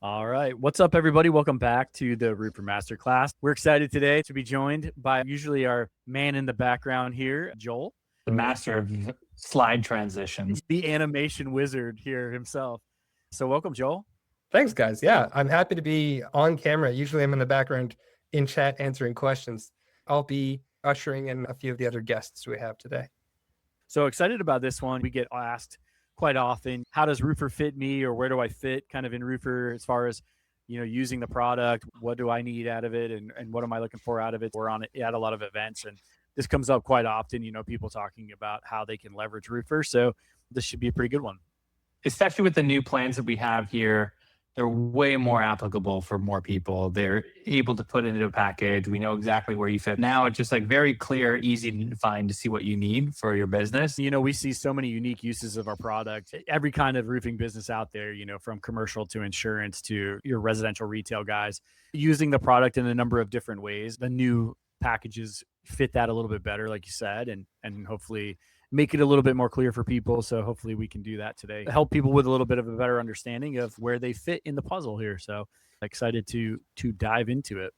All right. What's up, everybody? Welcome back to the Roofr Masterclass. We're excited today to be joined by usually our man in the background here, Joel. The master of slide transitions. The animation wizard here himself. So welcome, Joel. Thanks, guys. Yeah, I'm happy to be on camera. Usually I'm in the background in chat answering questions. I'll be ushering in a few of the other guests we have today. So excited about this one. We get asked quite often, how does Roofr fit me, or where do I fit kind of in Roofr as far as, using the product? What do I need out of it? And what am I looking for out of it? We're at a lot of events, and this comes up quite often, people talking about how they can leverage Roofr. So this should be a pretty good one. Especially with the new plans that we have here, they're way more applicable for more people. They're able to put it into a package. We know exactly where you fit. Now it's just like very clear, easy to find to see what you need for your business. We see so many unique uses of our product. Every kind of roofing business out there, from commercial to insurance to your residential retail guys, using the product in a number of different ways. The new packages fit that a little bit better, like you said, and hopefully make it a little bit more clear for people. So hopefully we can do that today. Help people with a little bit of a better understanding of where they fit in the puzzle here. So excited to dive into it.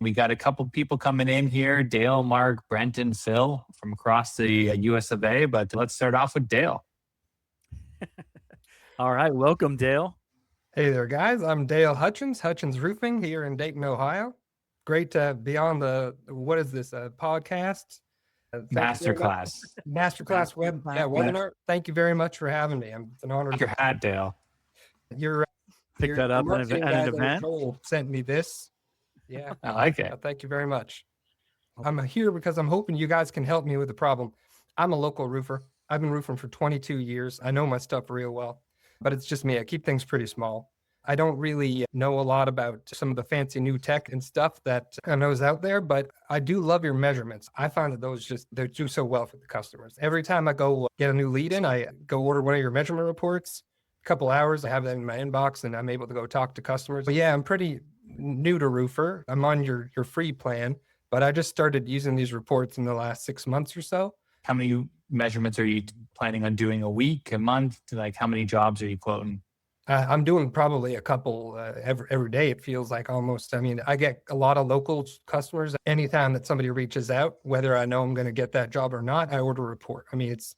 We got a couple people coming in here, Dale, Marc, Brent, and Phil from across the US of A, but let's start off with Dale. All right. Welcome, Dale. Hey there, guys. I'm Dale Hutchins Roofing here in Dayton, Ohio. Great to be on what is this, podcast? Masterclass webinar. Thank you very much for having me. It's an honor. Your hat, Dale. Pick that up at an event. Joel sent me this. Yeah, I like it. Thank you very much. I'm here because I'm hoping you guys can help me with the problem. I'm a local roofer. I've been roofing for 22 years. I know my stuff real well, but it's just me. I keep things pretty small. I don't really know a lot about some of the fancy new tech and stuff that I know is out there, but I do love your measurements. I find that they do so well for the customers. Every time I go get a new lead in, I go order one of your measurement reports. A couple hours, I have that in my inbox and I'm able to go talk to customers. But yeah, I'm pretty new to Roofr. I'm on your free plan, but I just started using these reports in the last 6 months or so. How many measurements are you planning on doing a week, a month? Like how many jobs are you quoting? I'm doing probably a couple every day. It feels like almost. I mean, I get a lot of local customers. Anytime that somebody reaches out, whether I know I'm going to get that job or not, I order a report. I mean, it's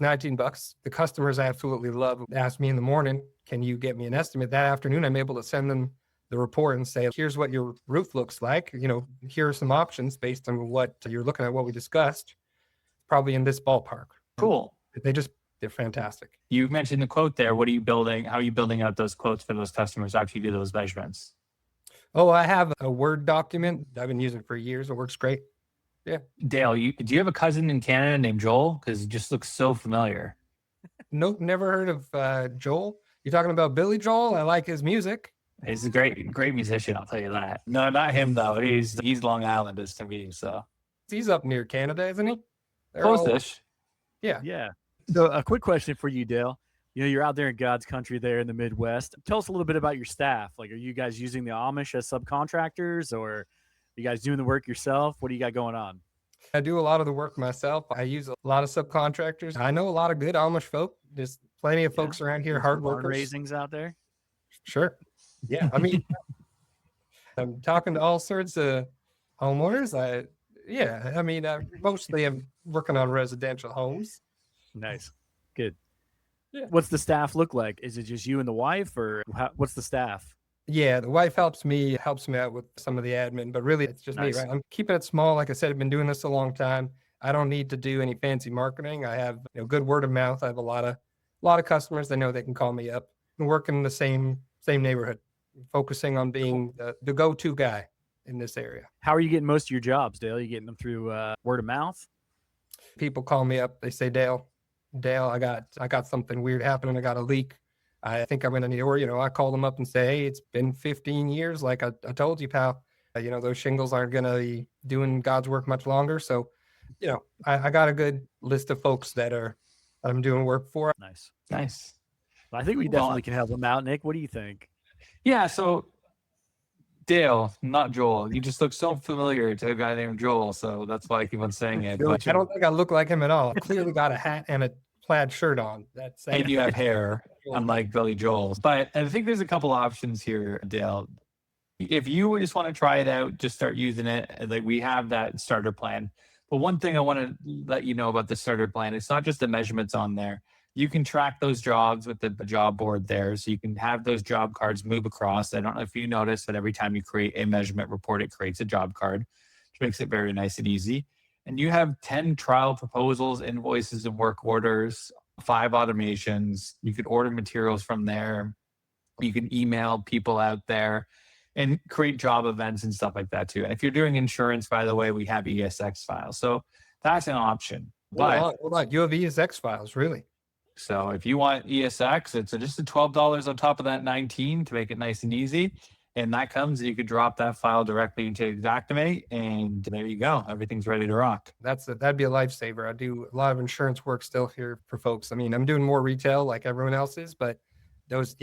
$19. The customers I absolutely love ask me in the morning, can you get me an estimate? That afternoon, I'm able to send them the report and say, here's what your roof looks like. Here are some options based on what you're looking at, what we discussed, probably in this ballpark. Cool. They're fantastic. You mentioned the quote there. What are you building? How are you building out those quotes for those customers after you do those measurements? Oh, I have a Word document I've been using for years. It works great. Yeah. Dale, do you have a cousin in Canada named Joel? Because he just looks so familiar. Nope, never heard of Joel. You're talking about Billy Joel? I like his music. He's a great musician, I'll tell you that. No, not him though. He's Long Islanders to me. So he's up near Canada, isn't he? Close-ish. Yeah. Yeah. So a quick question for you, Dale. You're out there in God's country there in the Midwest. Tell us a little bit about your staff. Like, are you guys using the Amish as subcontractors, or are you guys doing the work yourself? What do you got going on? I do a lot of the work myself. I use a lot of subcontractors. I know a lot of good Amish folk. There's plenty of folks around here, hard workers. Raisings out there? Sure. Yeah. I mean, I'm talking to all sorts of homeowners. Mostly I'm working on residential homes. Nice. Good. Yeah. What's the staff look like? Is it just you and the wife, or what's the staff? Yeah, the wife helps me out with some of the admin, but really it's just Nice. me, right? I'm keeping it small. Like I said, I've been doing this a long time. I don't need to do any fancy marketing. I have good word of mouth. I have a lot of customers. They know they can call me up. I'm working in the same neighborhood, focusing on being the go-to guy in this area. How are you getting most of your jobs, Dale? Are you getting them through word of mouth? People call me up. They say, Dale, I got something weird happening. I got a leak. I think I'm going to need, or, I call them up and say, hey, it's been 15 years. Like I told you, pal, those shingles aren't going to be doing God's work much longer. So, I got a good list of folks that I'm doing work for. Nice. Nice. I think we definitely can help them out. Nic, what do you think? Yeah, so Dale, not Joel. You just look so familiar to a guy named Joel, so that's why I keep on saying it. But I don't think I look like him at all. I clearly got a hat and a plaid shirt on. That's And you have hair, unlike Billy Joel's. But I think there's a couple options here, Dale. If you just want to try it out, just start using it. Like, we have that starter plan. But one thing I want to let you know about the starter plan, it's not just the measurements on there. You can track those jobs with the job board there. So you can have those job cards move across. I don't know if you notice that every time you create a measurement report, it creates a job card, which makes it very nice and easy. And you have 10 trial proposals, invoices, and work orders, 5 automations. You could order materials from there. You can email people out there and create job events and stuff like that too. And if you're doing insurance, by the way, we have ESX files. So that's an option. Hold on. You have ESX files, really? So if you want ESX, it's just a $12 on top of that 19 to make it nice and easy. And that comes, you could drop that file directly into Xactimate, and there you go. Everything's ready to rock. That'd be a lifesaver. I do a lot of insurance work still here for folks. I mean, I'm doing more retail like everyone else is, but those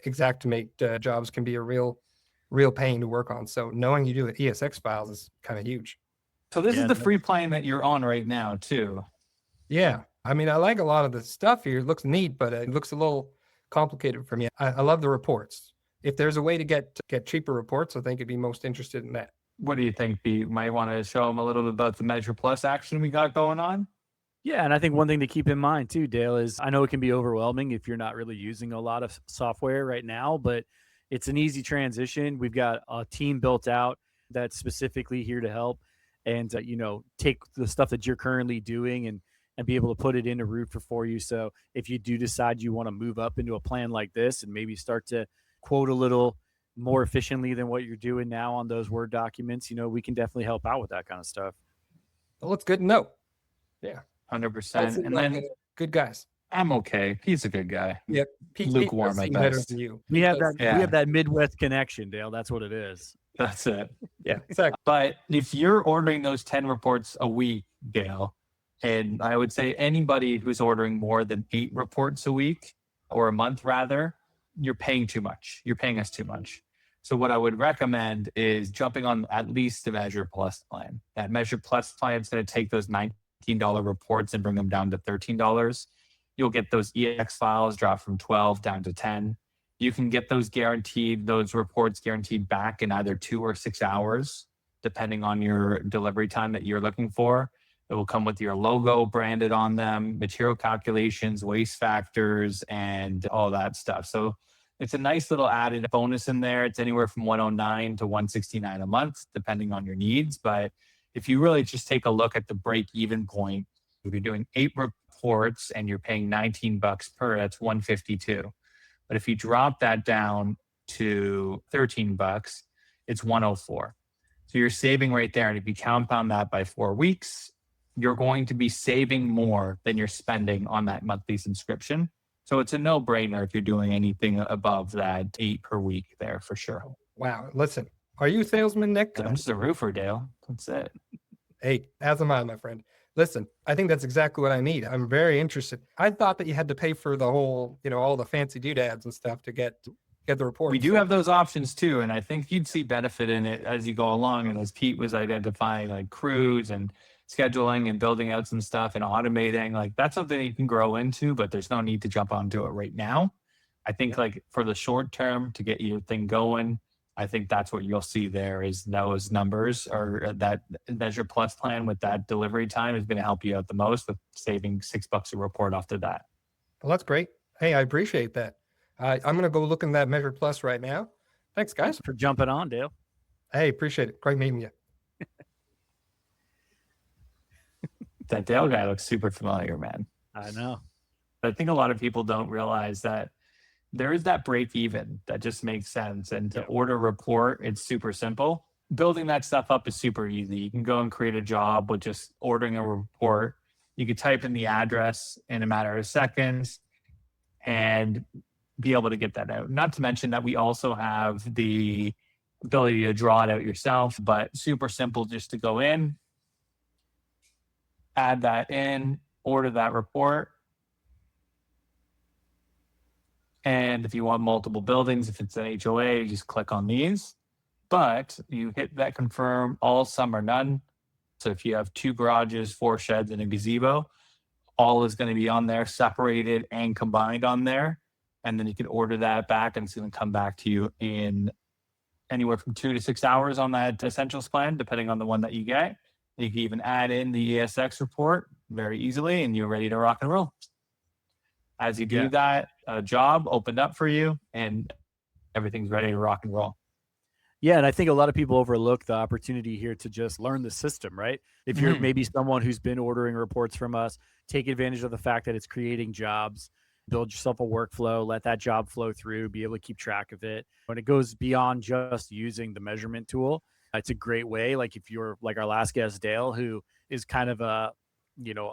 Xactimate jobs can be a real pain to work on. So knowing you do ESX files is kind of huge. So this is the free plan that you're on right now too. Yeah. I mean, I like a lot of the stuff here. It looks neat, but it looks a little complicated for me. I love the reports. If there's a way to get cheaper reports, I think I'd be most interested in that. What do you think, Pete? You might want to show them a little bit about the Measure Plus action we got going on? Yeah, and I think one thing to keep in mind too, Dale, is I know it can be overwhelming if you're not really using a lot of software right now, but it's an easy transition. We've got a team built out that's specifically here to help and, take the stuff that you're currently doing and be able to put it into Roofr for you. So if you do decide you want to move up into a plan like this and maybe start to quote a little more efficiently than what you're doing now on those Word documents, we can definitely help out with that kind of stuff. Well, it's good to know. Yeah. 100%. And then good guys. I'm okay. He's a good guy. Yep. Lukewarm at best. We have that Midwest connection, Dale. That's what it is. That's it. Yeah, exactly. But if you're ordering those 10 reports a week, Dale, and I would say anybody who's ordering more than 8 reports a week or a month rather, you're paying too much. You're paying us too much. So what I would recommend is jumping on at least the Measure Plus plan. That Measure Plus plan is going to take those $19 reports and bring them down to $13. You'll get those EX files drop from 12 down to 10. You can get those reports guaranteed back in either 2 or 6 hours, depending on your delivery time that you're looking for. It will come with your logo branded on them, material calculations, waste factors, and all that stuff. So it's a nice little added bonus in there. It's anywhere from $109 to $169 a month, depending on your needs. But if you really just take a look at the break-even point, if you're doing 8 reports and you're paying $19 per, that's $152. But if you drop that down to $13, it's $104. So you're saving right there. And if you compound that by 4 weeks, you're going to be saving more than you're spending on that monthly subscription. So it's a no-brainer if you're doing anything above that 8 per week there for sure. Wow. Listen, are you a salesman, Nic? I'm just a roofer, Dale. That's it. Hey, as am I, my friend. Listen, I think that's exactly what I need. I'm very interested. I thought that you had to pay for the whole, all the fancy doodads and stuff to get the report. We do have those options too. And I think you'd see benefit in it as you go along. And as Pete was identifying like crews and scheduling and building out some stuff and automating, like that's something you can grow into, but there's no need to jump onto it right now. I think like for the short term to get your thing going, I think that's what you'll see there is those numbers or that Measure Plus plan with that delivery time is going to help you out the most with saving $6 a report off to that. Well, that's great. Hey, I appreciate that. I'm going to go look in that Measure Plus right now. Thanks, guys. Thanks for jumping on, Dale. Hey, appreciate it. Great meeting you. That Dale guy looks super familiar, man. I know. I think a lot of people don't realize that there is that break even that just makes sense. And to order a report, it's super simple. Building that stuff up is super easy. You can go and create a job with just ordering a report. You could type in the address in a matter of seconds and be able to get that out. Not to mention that we also have the ability to draw it out yourself, but super simple just to go in, add that in, order that report. And if you want multiple buildings, if it's an HOA, you just click on these. But you hit that confirm all, some, or none. So if you have 2 garages, 4 sheds, and a gazebo, all is going to be on there, separated and combined on there. And then you can order that back, and it's going to come back to you in anywhere from 2 to 6 hours on that Essentials plan, depending on the one that you get. You can even add in the ESX report very easily, and you're ready to rock and roll. As you do that, a job opened up for you, and everything's ready to rock and roll. Yeah, and I think a lot of people overlook the opportunity here to just learn the system, right? If you're maybe someone who's been ordering reports from us, take advantage of the fact that it's creating jobs, build yourself a workflow, let that job flow through, be able to keep track of it. When it goes beyond just using the measurement tool, it's a great way. Like if you're like our last guest, Dale, who is kind of a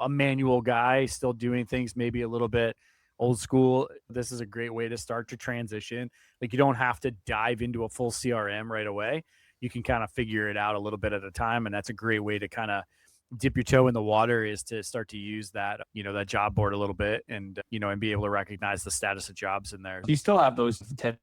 manual guy, still doing things maybe a little bit old school, this is a great way to start to transition. Like you don't have to dive into a full CRM right away. You can kind of figure it out a little bit at a time. And that's a great way to kind of dip your toe in the water, is to start to use that, that job board a little bit, and, and be able to recognize the status of jobs in there. You still have those 10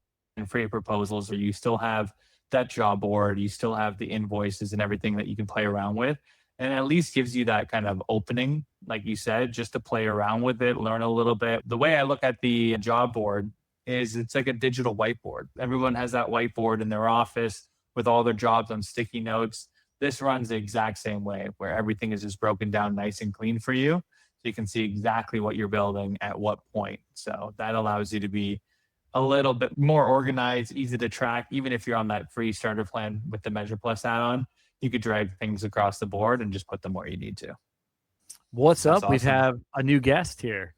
free proposals, or you still have that job board, you still have the invoices and everything that you can play around with. And at least gives you that kind of opening, like you said, just to play around with it, learn a little bit. The way I look at the job board is it's like a digital whiteboard. Everyone has that whiteboard in their office with all their jobs on sticky notes. This runs the exact same way, where everything is just broken down nice and clean for you. So you can see exactly what you're building at what point. So that allows you to be a little bit more organized, easy to track. Even if you're on that free starter plan with the Measure Plus add-on, you could drag things across the board and just put them where you need to. What's That's up? awesome. We have a new guest here.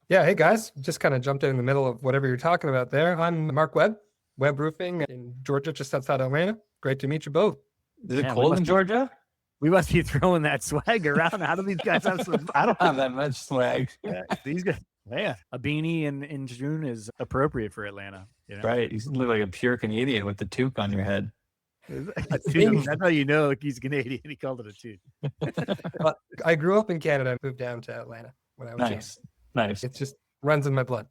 Yeah, hey guys, just kind of jumped in the middle of whatever you're talking about there. I'm Marc Webb Roofing in Georgia, just outside Atlanta. Great to meet you both. Is it cold in Georgia? We must be throwing that swag around. How do these guys have some? I don't have that much swag. Yeah, these guys, a beanie in June is appropriate for Atlanta. Right. You look like a pure Canadian with the toque on your head. A toque. That's how you know he's Canadian. He called it a toque. Well, I grew up in Canada and moved down to Atlanta when I was young. Nice. It just runs in my blood.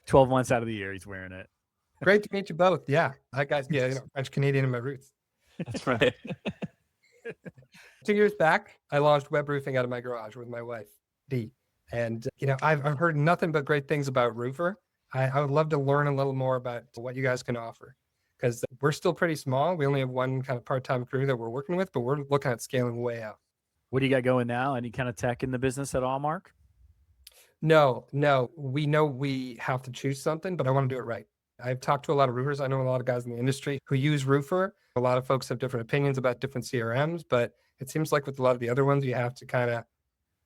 12 months out of the year, he's wearing it. Great to meet you both. Yeah, I guys, French Canadian in my roots. That's right. 2 years back, I launched web roofing out of my garage with my wife, Dee. And, I've heard nothing but great things about Roofr. I would love to learn a little more about what you guys can offer, because we're still pretty small. We only have one kind of part-time crew that we're working with, but we're looking at scaling way out. What do you got going now? Any kind of tech in the business at all, Marc? No. We know we have to choose something, but I want to do it right. I've talked to a lot of roofers. I know a lot of guys in the industry who use Roofr. A lot of folks have different opinions about different CRMs, but it seems like with a lot of the other ones, you have to kind of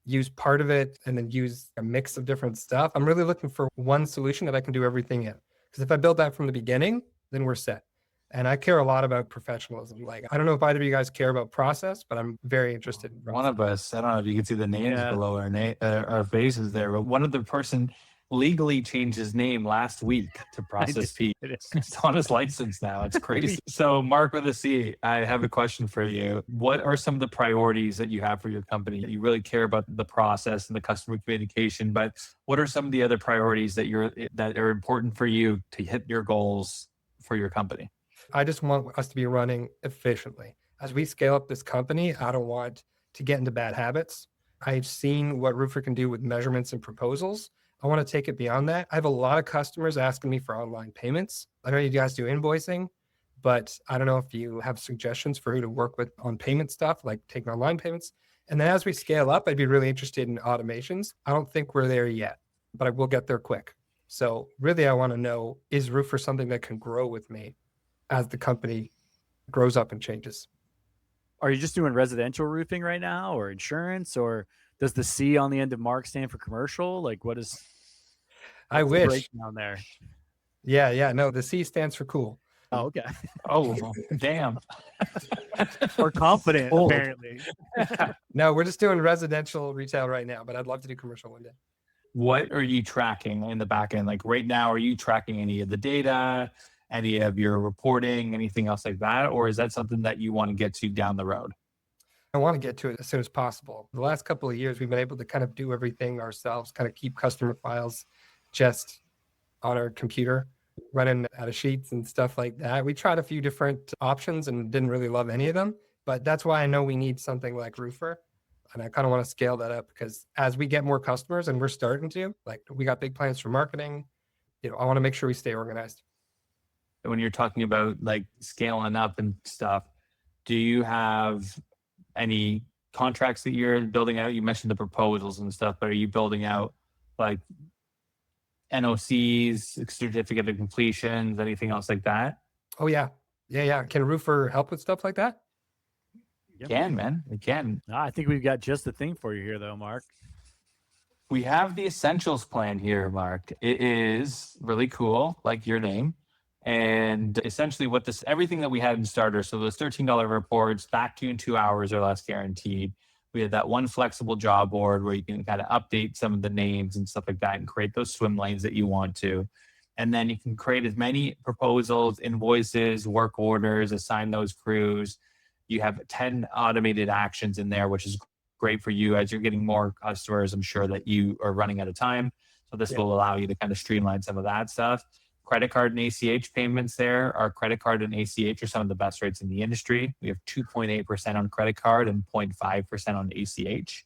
use part of it and then use a mix of different stuff. I'm really looking for one solution that I can do everything in. Because if I build that from the beginning, then we're set. And I care a lot about professionalism. Like, I don't know if either of you guys care about process, but I'm very interested in process. One of us, I don't know if you can see the names below our faces there, but one of the person legally changed his name last week to Process Pete. It's on his license now. It's crazy. So Marc with a C, I have a question for you. What are some of the priorities that you have for your company? You really care about the process and the customer communication, but what are some of the other priorities that are important for you to hit your goals for your company? I just want us to be running efficiently. As we scale up this company, I don't want to get into bad habits. I've seen what Roofr can do with measurements and proposals. I want to take it beyond that. I have a lot of customers asking me for online payments. I know you guys do invoicing, but I don't know if you have suggestions for who to work with on payment stuff, like taking online payments. And then as we scale up, I'd be really interested in automations. I don't think we're there yet, but I will get there quick. So really, I want to know, is Roofr something that can grow with me as the company grows up and changes? Are you just doing residential roofing right now, or insurance, or does the C on the end of Marc stand for commercial? Like, what is? I wish. Breakdown there. Yeah. No, the C stands for cool. Oh, okay. Oh, damn. We're confident, apparently. No, we're just doing residential retail right now, but I'd love to do commercial one day. What are you tracking in the back end? Like right now, are you tracking any of the data, any of your reporting, anything else like that? Or is that something that you want to get to down the road? I want to get to it as soon as possible. The last couple of years, we've been able to kind of do everything ourselves, kind of keep customer files just on our computer, running out of sheets and stuff like that. We tried a few different options and didn't really love any of them, but that's why I know we need something like Roofr. And I kind of want to scale that up because as we get more customers, and we're starting to, like, we got big plans for marketing, I want to make sure we stay organized. When you're talking about like scaling up and stuff, do you have any contracts that you're building out? You mentioned the proposals and stuff, but are you building out like NOCs, certificate of completions, anything else like that? Oh yeah. Can Roofr help with stuff like that? Yep. Can, man. It can. I think we've got just the thing for you here, though, Marc. We have the essentials plan here, Marc. It is really cool, like your name. And essentially everything that we had in starter, so those $13 reports back to you in 2 hours or less guaranteed. We had that one flexible job board where you can kind of update some of the names and stuff like that and create those swim lanes that you want to. And then you can create as many proposals, invoices, work orders, assign those crews. You have 10 automated actions in there, which is great for you as you're getting more customers. I'm sure that you are running out of time. So this will allow you to kind of streamline some of that stuff. Credit card and ACH payments there. Our credit card and ACH are some of the best rates in the industry. We have 2.8% on credit card and 0.5% on ACH.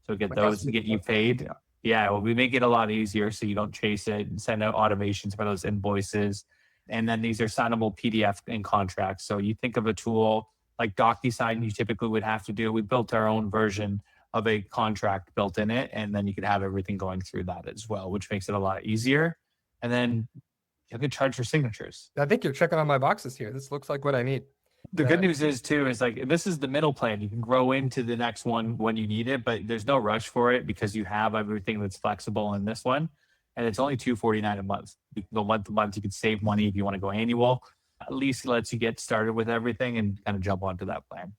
So get those to get you paid. Yeah, well, we make it a lot easier so you don't chase it and send out automations for those invoices. And then these are signable PDF and contracts. So you think of a tool like DocuSign you typically would have to do. We built our own version of a contract built in it, and then you could have everything going through that as well, which makes it a lot easier. And then you can charge for signatures. I think you're checking on my boxes here. This looks like what I need. The good news is too, is like, this is the middle plan. You can grow into the next one when you need it, but there's no rush for it because you have everything that's flexible in this one. And it's only $249 a month. You can go month to month. You can save money if you want to go annual. At least it lets you get started with everything and kind of jump onto that plan.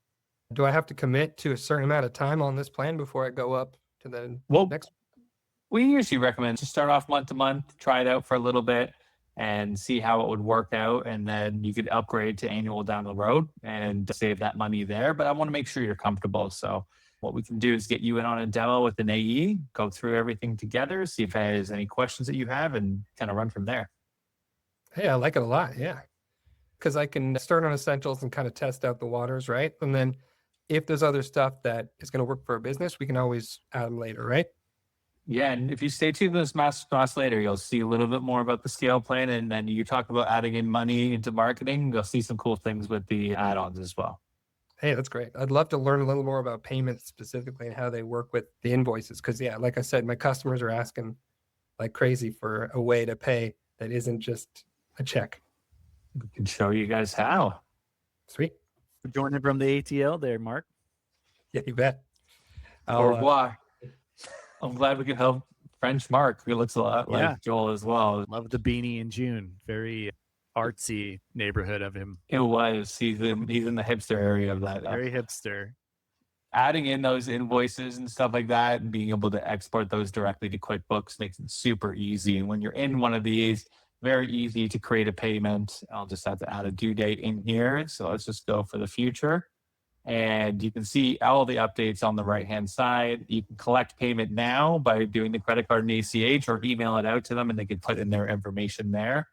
Do I have to commit to a certain amount of time on this plan before I go up to the next? We usually recommend to start off month to month, try it out for a little bit and see how it would work out. And then you could upgrade to annual down the road and save that money there. But I want to make sure you're comfortable. So what we can do is get you in on a demo with an AE, go through everything together, see if there's any questions that you have and kind of run from there. Hey, I like it a lot. Yeah. Because I can start on essentials and kind of test out the waters, right? And then if there's other stuff that is going to work for a business, we can always add them later, right? Yeah, and if you stay tuned to this Masterclass later, you'll see a little bit more about the scale plan. And then you talk about adding in money into marketing. You'll see some cool things with the add-ons as well. Hey, that's great. I'd love to learn a little more about payments specifically and how they work with the invoices. Because yeah, like I said, my customers are asking like crazy for a way to pay that isn't just a check. We can show you guys how. Sweet. Joining from the ATL there, Marc. Yeah, you bet. Au revoir. I'm glad we could help French Marc, who looks a lot like Joel as well. Love the beanie in June. Very artsy neighborhood of him. It was. He's in the hipster area of that. Very hipster. Adding in those invoices and stuff like that and being able to export those directly to QuickBooks makes it super easy. And when you're in one of these, very easy to create a payment. I'll just have to add a due date in here. So let's just go for the future. And you can see all the updates on the right-hand side. You can collect payment now by doing the credit card and ACH or email it out to them and they can put in their information there.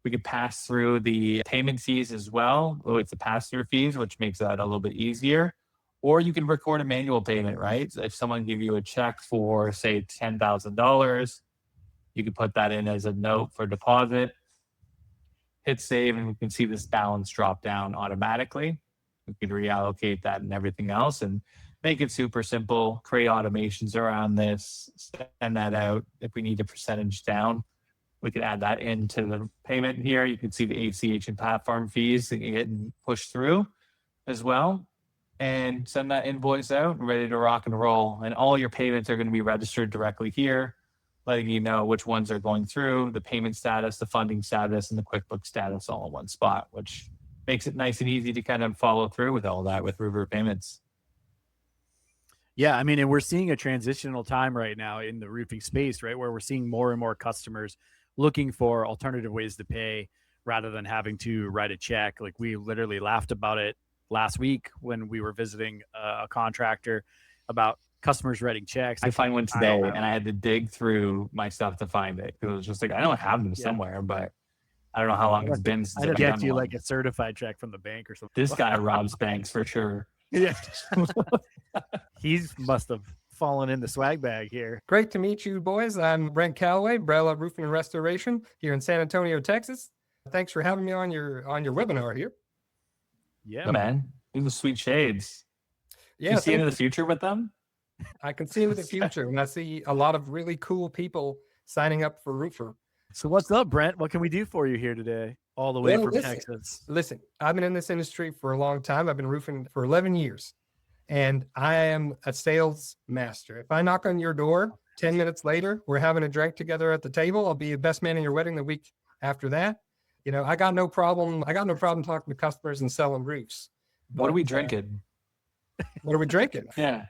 We could pass through the payment fees as well with the pass-through fees, which makes that a little bit easier. Or you can record a manual payment, right? So if someone give you a check for, say, $10,000, you can put that in as a note for deposit, hit save, and we can see this balance drop down automatically. We can reallocate that and everything else and make it super simple, create automations around this, send that out. If we need a percentage down, we can add that into the payment here. You can see the ACH and platform fees that get pushed through as well. And send that invoice out, ready to rock and roll. And all your payments are going to be registered directly here, letting you know which ones are going through, the payment status, the funding status, and the QuickBooks status all in one spot, which makes it nice and easy to kind of follow through with all that with Roofr payments. Yeah, I mean, and we're seeing a transitional time right now in the roofing space, right, where we're seeing more and more customers looking for alternative ways to pay rather than having to write a check. Like we literally laughed about it last week when we were visiting a contractor about customers writing checks. I find one today and I had to dig through my stuff to find it. It was just like, I don't have them somewhere, but I don't know how long it's been since I'd get you like a certified check from the bank or something. This guy robs banks for sure. Yeah. He must have fallen in the swag bag here. Great to meet you, boys. I'm Brent Calloway, Brella Roofing and Restoration here in San Antonio, Texas. Thanks for having me on your webinar here. Yeah, man. These are sweet shades. Yeah, You see into the future with them? I can see into the future, and I see a lot of really cool people signing up for Roofr. So what's up, Brent? What can we do for you here today? All the way from Texas. Listen, I've been in this industry for a long time. I've been roofing for 11 years, and I am a sales master. If I knock on your door 10 minutes later, we're having a drink together at the table. I'll be the best man in your wedding the week after that. You know, I got no problem. I got no problem talking to customers and selling roofs. What are we drinking? What are we drinking? Yeah.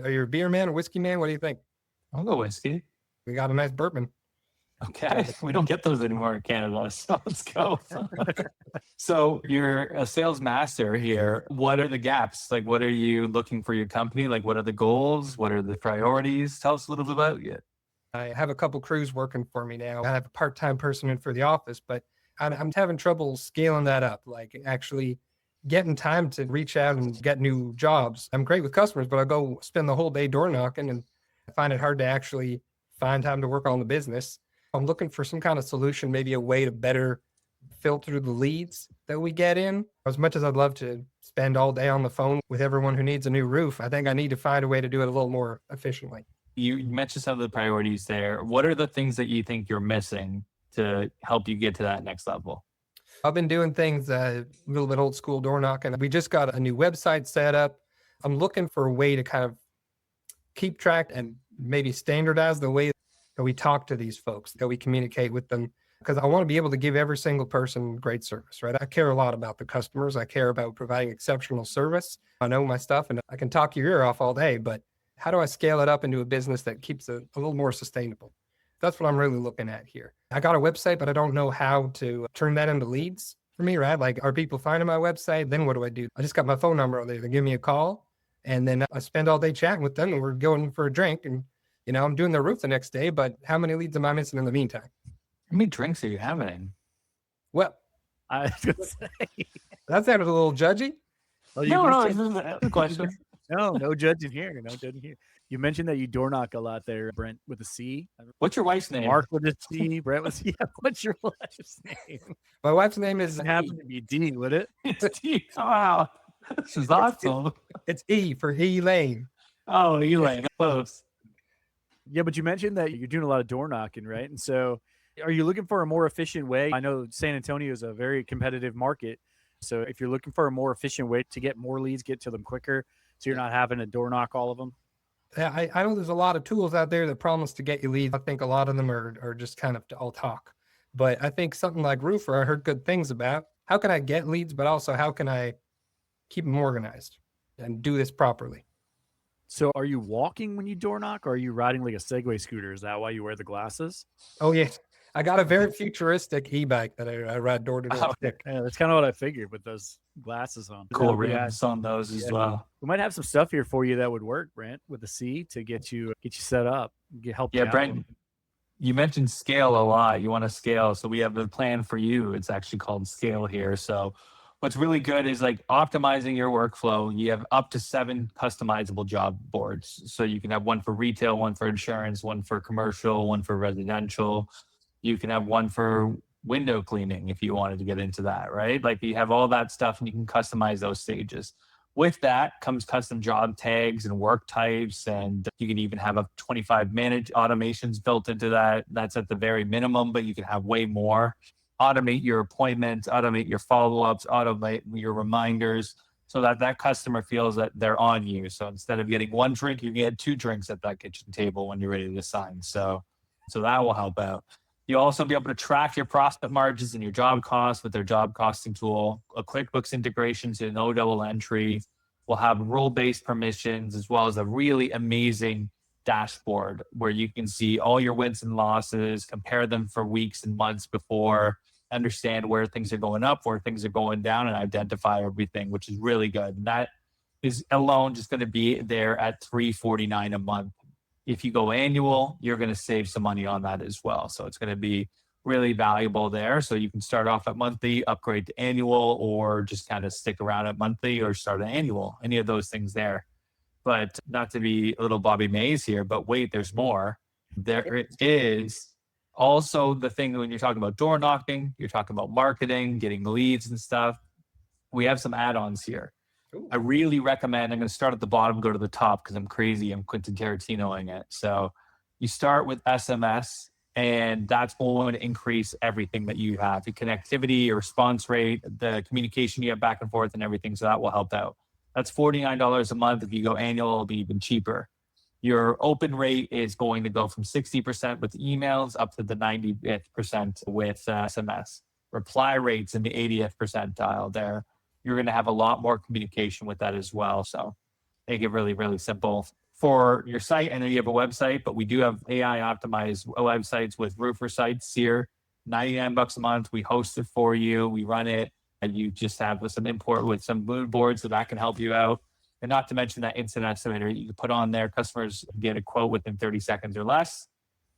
Are you a beer man or whiskey man? What do you think? I'll go whiskey. We got a nice bourbon. Okay. We don't get those anymore in Canada. So let's go. So you're a sales master here. What are the gaps? Like, what are you looking for your company? Like, what are the goals? What are the priorities? Tell us a little bit about it. I have a couple crews working for me now. I have a part-time person in for the office, but I'm having trouble scaling that up, like actually getting time to reach out and get new jobs. I'm great with customers, but I go spend the whole day door knocking and I find it hard to actually find time to work on the business. I'm looking for some kind of solution, maybe a way to better filter the leads that we get in. As much as I'd love to spend all day on the phone with everyone who needs a new roof, I think I need to find a way to do it a little more efficiently. You mentioned some of the priorities there. What are the things that you think you're missing to help you get to that next level? I've been doing things a little bit old school door knocking. We just got a new website set up. I'm looking for a way to kind of keep track and maybe standardize the way that we talk to these folks, that we communicate with them, because I want to be able to give every single person great service, right? I care a lot about the customers. I care about providing exceptional service. I know my stuff and I can talk your ear off all day, but how do I scale it up into a business that keeps it a little more sustainable? That's what I'm really looking at here. I got a website, but I don't know how to turn that into leads for me, right? Like, are people finding my website? Then what do I do? I just got my phone number on there. They give me a call and then I spend all day chatting with them and we're going for a drink and, you know, I'm doing their roof the next day, but how many leads am I missing in the meantime? How many drinks are you having? Well, I was gonna say. that sounded a little judgy. Well, No, this is a question. No judging here. No judging here. You mentioned that you door knock a lot there, Brent, with a C. What's your wife's name? Marc with a C. Brent with C. What's your wife's name? My wife's name is It happened to be D, would it? It's T. Wow. This is awesome. It's E for Elaine. Oh, Elaine. Close. Yeah, but you mentioned that you're doing a lot of door knocking, right? And so are you looking for a more efficient way? I know San Antonio is a very competitive market. So if you're looking for a more efficient way to get more leads, get to them quicker, so you're not having to door knock all of them. Yeah, I know there's a lot of tools out there that promise to get you leads. I think a lot of them are just kind of all talk. But I think something like Roofr, I heard good things about. How can I get leads, but also how can I keep them organized and do this properly? So are you walking when you door knock, or are you riding like a Segway scooter? Is that why you wear the glasses? Oh, yeah. I got a very futuristic e-bike that I ride door to door. Yeah, that's kind of what I figured with those glasses on. Cool Yeah. rims on those as well. We might have some stuff here for you that would work, Brent, with the C to get you set up, help you Yeah, out. Brent, you mentioned scale a lot. You want to scale. So we have a plan for you. It's actually called Scale here. So what's really good is like optimizing your workflow. You have up to 7 customizable job boards. So you can have one for retail, one for insurance, one for commercial, one for residential. You can have one for window cleaning if you wanted to get into that, right? Like you have all that stuff and you can customize those stages. With that comes custom job tags and work types, and you can even have up 25 managed automations built into that. That's at the very minimum, but you can have way more. Automate your appointments, automate your follow-ups, automate your reminders, so that that customer feels that they're on you. So instead of getting 1 drink, you get 2 drinks at that kitchen table when you're ready to sign. So that will help out. You'll also be able to track your profit margins and your job costs with their job costing tool, a QuickBooks integration to no double entry. We'll have role-based permissions, as well as a really amazing dashboard where you can see all your wins and losses, compare them for weeks and months before, understand where things are going up, where things are going down, and identify everything, which is really good. And that is alone just going to be there at $349 a month. If you go annual, you're going to save some money on that as well. So it's going to be really valuable there. So you can start off at monthly, upgrade to annual, or just kind of stick around at monthly or start at annual, any of those things there. But not to be a little Bobby Mays here, but wait, there's more. There is also the thing when you're talking about door knocking, you're talking about marketing, getting leads and stuff. We have some add-ons here. Ooh. I really recommend, I'm going to start at the bottom, go to the top because I'm crazy. I'm Quentin Tarantinoing it. So you start with SMS, and that's going to increase everything that you have, the connectivity, your response rate, the communication you have back and forth and everything. So that will help out. That's $49 a month. If you go annual, it'll be even cheaper. Your open rate is going to go from 60% with emails up to the 90th% with SMS. Reply rates in the 80th percentile there. You're going to have a lot more communication with that as well. So make it really, really simple. For your site, I know you have a website, but we do have AI optimized websites with Roofr sites here. $99 a month. We host it for you. We run it. And you just have some import with some mood boards that can help you out. And not to mention that instant estimator you can put on there. Customers get a quote within 30 seconds or less,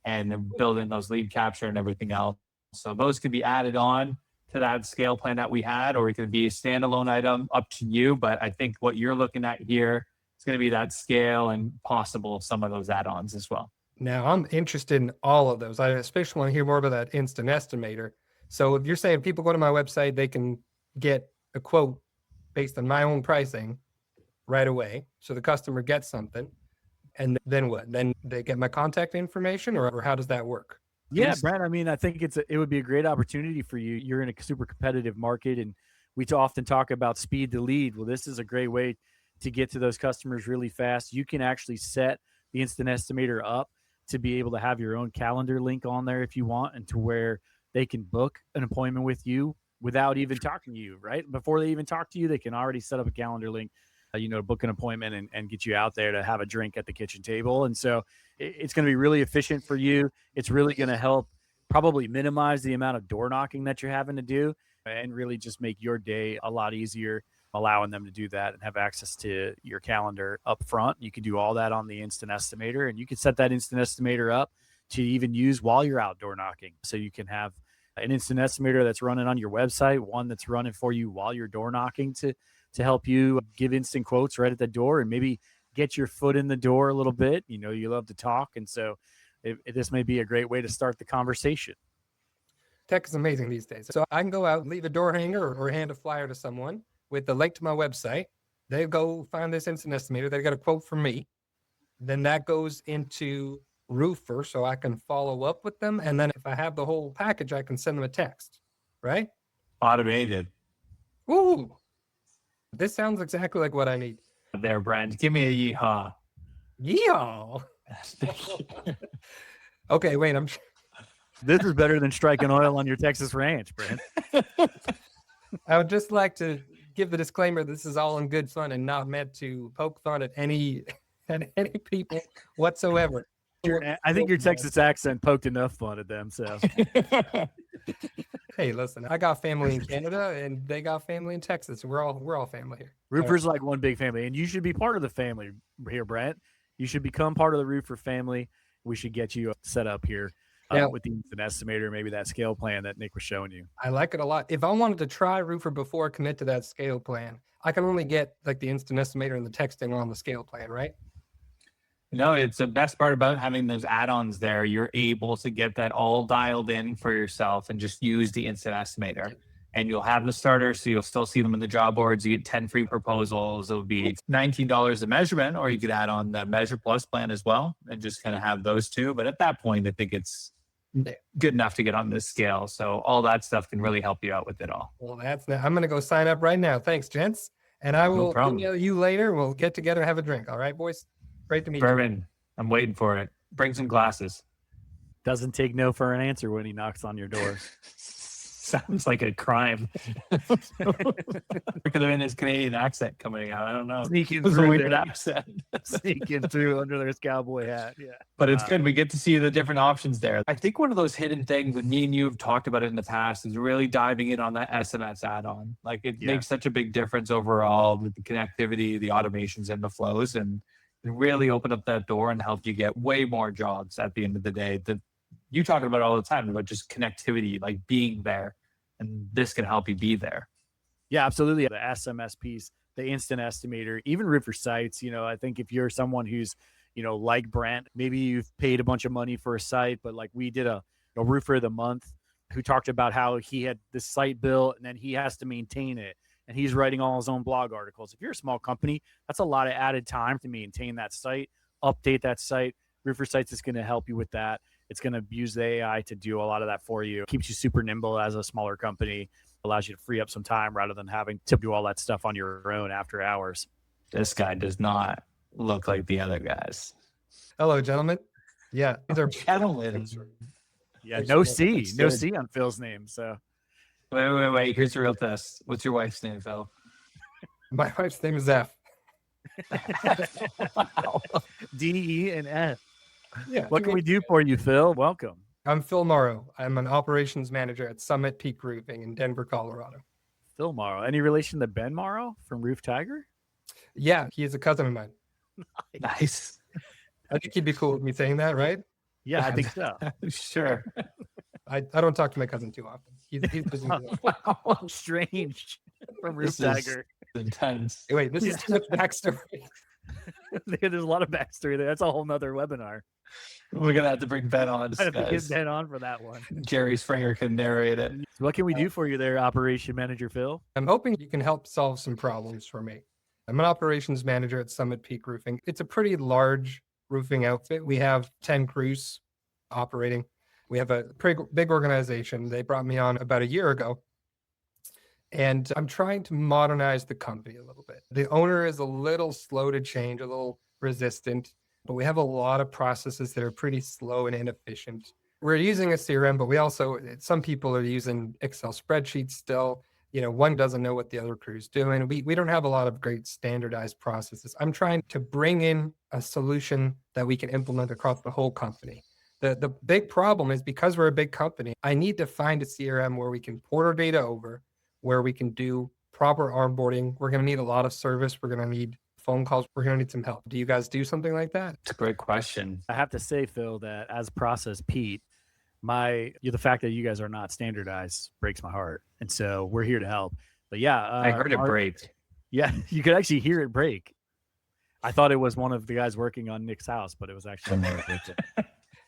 and then build in those lead capture and everything else. So those could be added on to that scale plan that we had, or it could be a standalone item, up to you. But I think what you're looking at here is going to be that scale and possible some of those add-ons as well. Now, I'm interested in all of those. I especially want to hear more about that instant estimator. So if you're saying people go to my website, they can get a quote based on my own pricing right away. So the customer gets something. And then what? Then they get my contact information, or how does that work? Yeah, Brent, I mean, I think it would be a great opportunity for you. You're in a super competitive market, and we often talk about speed to lead. Well, this is a great way to get to those customers really fast. You can actually set the instant estimator up to be able to have your own calendar link on there if you want, and to where they can book an appointment with you without even talking to you, right? Before they even talk to you, they can already set up a calendar link, book an appointment and get you out there to have a drink at the kitchen table. And so it's going to be really efficient for you. It's really going to help probably minimize the amount of door knocking that you're having to do, and really just make your day a lot easier, allowing them to do that and have access to your calendar up front. You can do all that on the instant estimator, and you can set that instant estimator up to even use while you're out door knocking. So you can have an instant estimator that's running on your website, one that's running for you while you're door knocking to help you give instant quotes right at the door, and maybe get your foot in the door a little bit. You love to talk. And so this may be a great way to start the conversation. Tech is amazing these days. So I can go out, leave a door hanger or hand a flyer to someone with the link to my website. They go find this instant estimator. They got a quote from me. Then that goes into Roofr, so I can follow up with them. And then if I have the whole package, I can send them a text, right? Automated. Ooh, this sounds exactly like what I need. There, Brent. Give me a yeehaw. Yeehaw. Okay, wait, This is better than striking oil on your Texas ranch, Brent. I would just like to give the disclaimer, this is all in good fun and not meant to poke fun at any people whatsoever. I think your Texas accent poked enough fun at them. So, hey, listen, I got family in Canada and they got family in Texas. We're all family here. Roofr's like one big family, and you should be part of the family here, Brent. You should become part of the Roofr family. We should get you set up here with the instant estimator, maybe that scale plan that Nic was showing you. I like it a lot. If I wanted to try Roofr before I commit to that scale plan, I can only get like the instant estimator and the texting on the scale plan, right? No, it's the best part about having those add-ons there. You're able to get that all dialed in for yourself and just use the instant estimator. And you'll have the starter, so you'll still see them in the job boards. You get 10 free proposals. It'll be $19 a measurement, or you could add on the Measure Plus plan as well and just kind of have those two. But at that point, I think it's good enough to get on this scale. So all that stuff can really help you out with it all. Well, I'm going to go sign up right now. Thanks, gents. And I will email you later. We'll get together and have a drink. All right, boys? Great to meet you. Bourbon. I'm waiting for it. Bring some glasses. Doesn't take no for an answer when he knocks on your door. Sounds like a crime. Look at him in his Canadian accent coming out. I don't know. Sneaking It's a through weird accent. Sneaking through under his cowboy hat. Yeah. But it's good. We get to see the different options there. I think one of those hidden things that me and you have talked about it in the past is really diving in on that SMS add-on. Like it makes such a big difference overall with the connectivity, the automations, and the flows, and really open up that door and help you get way more jobs at the end of the day. That you talk about all the time about just connectivity, like being there, and this can help you be there. Yeah, absolutely. The SMS piece the instant estimator, even Roofr sites. I think if you're someone who's, like Brent, maybe you've paid a bunch of money for a site, but like we did a Roofr of the month who talked about how he had this site built and then he has to maintain it. And he's writing all his own blog articles. If you're a small company, that's a lot of added time to maintain that site, update that site. Roofr Sites is going to help you with that. It's going to use the AI to do a lot of that for you. It keeps you super nimble as a smaller company, allows you to free up some time rather than having to do all that stuff on your own after hours. This guy does not look like the other guys. Hello, gentlemen. Yeah, these are Gentlemen. Yeah, no C on Phil's name. So Wait. Here's the real test. What's your wife's name, Phil? My wife's name is F. D, E, and F. Yeah. What can we do for you, Phil? Welcome. I'm Phil Morrow. I'm an operations manager at Summit Peak Roofing in Denver, Colorado. Phil Morrow. Any relation to Ben Morrow from Roof Tiger? Yeah, he is a cousin of mine. Nice. I think he'd be cool with me saying that, right? Yeah, I think so. Sure. I don't talk to my cousin too often. He's busy. Wow, strange from Roof Tiger. Intense. Wait, this is too much backstory. There's a lot of backstory there. That's a whole nother webinar. We're gonna have to bring Ben on. I have to get Guys. Ben on for that one. Jerry Springer can narrate it. So what can we do for you there, Operation Manager Phil? I'm hoping you can help solve some problems for me. I'm an operations manager at Summit Peak Roofing. It's a pretty large roofing outfit. We have 10 crews operating. We have a pretty big organization. They brought me on about a year ago. And I'm trying to modernize the company a little bit. The owner is a little slow to change, a little resistant, but we have a lot of processes that are pretty slow and inefficient. We're using a CRM, but we also, some people are using Excel spreadsheets still. One doesn't know what the other crew's doing. We don't have a lot of great standardized processes. I'm trying to bring in a solution that we can implement across the whole company. The big problem is because we're a big company, I need to find a CRM where we can port our data over, where we can do proper onboarding. We're going to need a lot of service. We're going to need phone calls. We're going to need some help. Do you guys do something like that? It's a great question. I have to say, Phil, that as Process Pete, the fact that you guys are not standardized breaks my heart. And so we're here to help. But yeah. I heard it break. Yeah, you could actually hear it break. I thought it was one of the guys working on Nick's house, but it was actually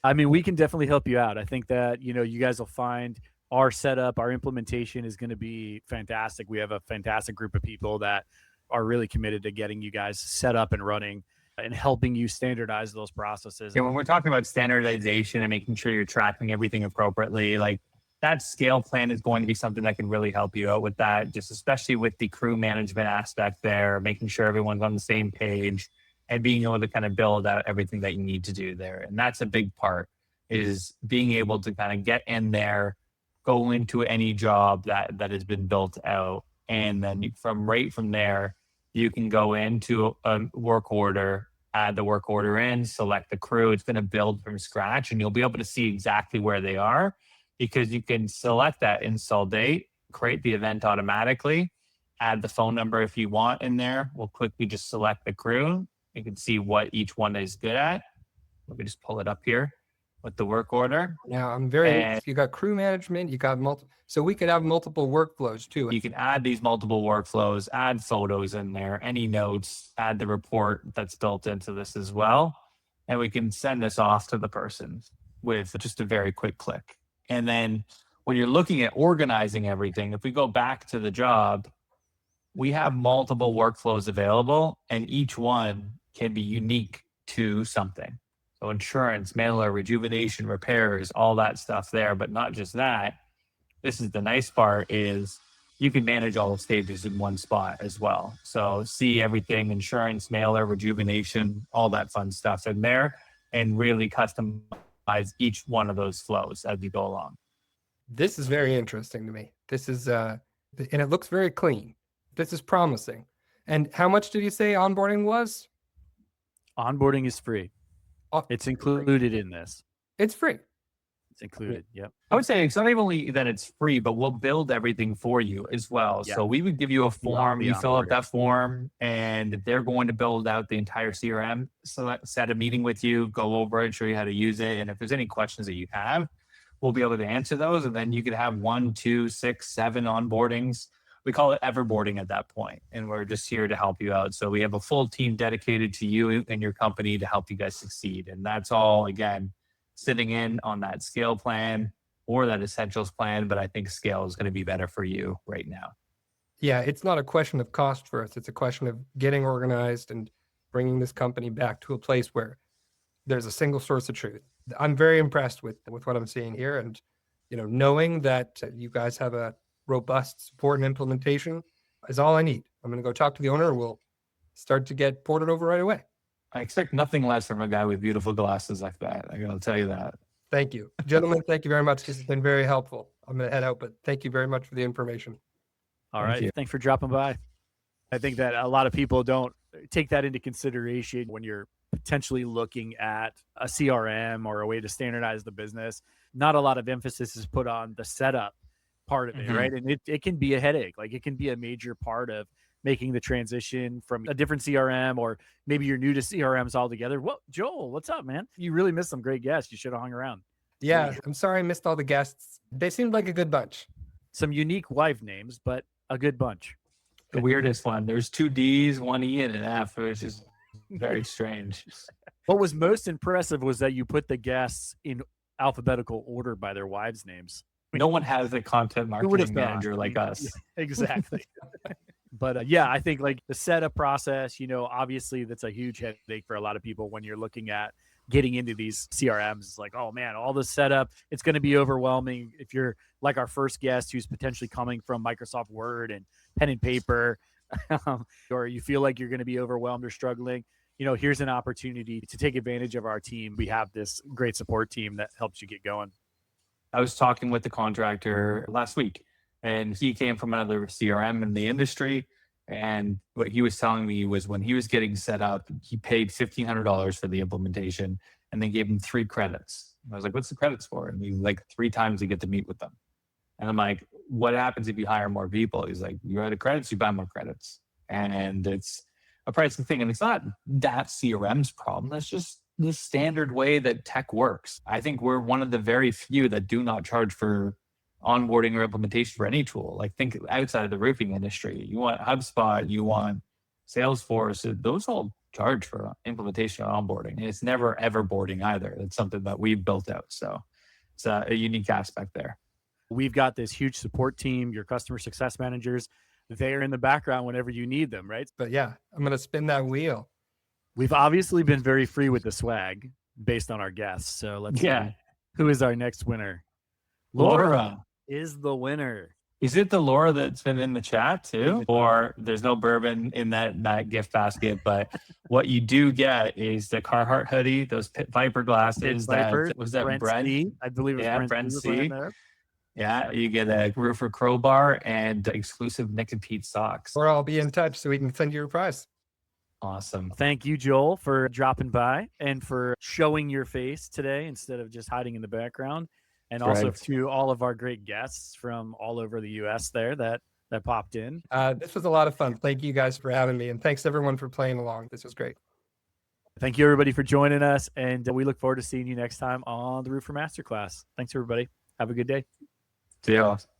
I mean, we can definitely help you out. I think that, you guys will find our setup, our implementation is going to be fantastic. We have a fantastic group of people that are really committed to getting you guys set up and running and helping you standardize those processes. Yeah, when we're talking about standardization and making sure you're tracking everything appropriately, like that scale plan is going to be something that can really help you out with that, just especially with the crew management aspect there, making sure everyone's on the same page and being able to kind of build out everything that you need to do there. And that's a big part, is being able to kind of get in there, go into any job that has been built out. And then from there, you can go into a work order, add the work order in, select the crew. It's going to build from scratch and you'll be able to see exactly where they are because you can select that install date, create the event automatically, add the phone number if you want in there. We'll quickly just select the crew. You can see what each one is good at. Let me just pull it up here with the work order. Now you got crew management, you got so we could have multiple workflows too. You can add these multiple workflows, add photos in there, any notes, add the report that's built into this as well. And we can send this off to the person with just a very quick click. And then when you're looking at organizing everything, if we go back to the job, we have multiple workflows available and each one can be unique to something. So insurance, mailer, rejuvenation, repairs, all that stuff there. But not just that. This is the nice part is you can manage all the stages in one spot as well. So see everything, insurance, mailer, rejuvenation, all that fun stuff in there and really customize each one of those flows as you go along. This is very interesting to me. This is, and it looks very clean. This is promising. And how much did you say onboarding was? Onboarding is free. It's included in this. It's free. It's included. Yep. I would say it's not only that it's free, but we'll build everything for you as well. Yeah. So we would give you a form, you fill out that form, and they're going to build out the entire CRM. So set a meeting with you, go over it, show you how to use it. And if there's any questions that you have, we'll be able to answer those. And then you could have 1, 2, 6, 7 onboardings we call it everboarding at that point, and we're just here to help you out. So we have a full team dedicated to you and your company to help you guys succeed. And that's all, again, sitting in on that scale plan or that essentials plan. But I think scale is going to be better for you right now. Yeah, it's not a question of cost for us. It's a question of getting organized and bringing this company back to a place where there's a single source of truth. I'm very impressed with what I'm seeing here. And, knowing that you guys have a robust support and implementation is all I need. I'm going to go talk to the owner and we'll start to get ported over right away. I expect nothing less from a guy with beautiful glasses like that. I gotta tell you that. Thank you. Gentlemen, thank you very much. This has been very helpful. I'm going to head out, but thank you very much for the information. All right. Thanks for dropping by. I think that a lot of people don't take that into consideration when you're potentially looking at a CRM or a way to standardize the business. Not a lot of emphasis is put on the setup part of it, right? And it can be a headache. Like, it can be a major part of making the transition from a different CRM, or maybe you're new to CRMs altogether. Well, Joel, what's up, man? You really missed some great guests. You should have hung around. Yeah, I'm sorry I missed all the guests. They seemed like a good bunch. Some unique wife names, but a good bunch. The weirdest one. There's 2 D's, 1 E, and an F, which is very strange. What was most impressive was that you put the guests in alphabetical order by their wives' names. No one has a content marketing manager like us. Exactly. But yeah, I think like the setup process, obviously that's a huge headache for a lot of people when you're looking at getting into these CRMs. It's like, oh man, all the setup, it's going to be overwhelming. If you're like our first guest who's potentially coming from Microsoft Word and pen and paper, or you feel like you're going to be overwhelmed or struggling, here's an opportunity to take advantage of our team. We have this great support team that helps you get going. I was talking with the contractor last week, and he came from another CRM in the industry. And what he was telling me was when he was getting set up, he paid $1,500 for the implementation, and they gave him 3 credits. I was like, what's the credits for? And he 3 times you get to meet with them. And I'm like, what happens if you hire more people? He's like, you have the credits, you buy more credits. And it's a pricing thing. And it's not that CRM's problem. That's just the standard way that tech works. I think we're one of the very few that do not charge for onboarding or implementation for any tool. Like, think outside of the roofing industry. You want HubSpot, you want Salesforce, those all charge for implementation and onboarding. And it's never ever boarding either. It's something that we've built out. So it's a unique aspect there. We've got this huge support team, your customer success managers. They're in the background whenever you need them, right? But yeah, I'm going to spin that wheel. We've obviously been very free with the swag based on our guests. So let's see. Who is our next winner? Laura is the winner. Is it the Laura that's been in the chat too? Or there's no bourbon in that gift basket, but what you do get is the Carhartt hoodie, those Pit Viper glasses. Was that Brent? I believe it was Brent C. Yeah, you get a Roofr crowbar and exclusive Nic and Pete socks. Or I'll be in touch so we can send you a prize. Awesome. Thank you, Joel, for dropping by and for showing your face today instead of just hiding in the background. And also to all of our great guests from all over the U.S. there that popped in. This was a lot of fun. Thank you guys for having me. And thanks everyone for playing along. This was great. Thank you, everybody, for joining us. And we look forward to seeing you next time on the Roofr Masterclass. Thanks, everybody. Have a good day. See you all.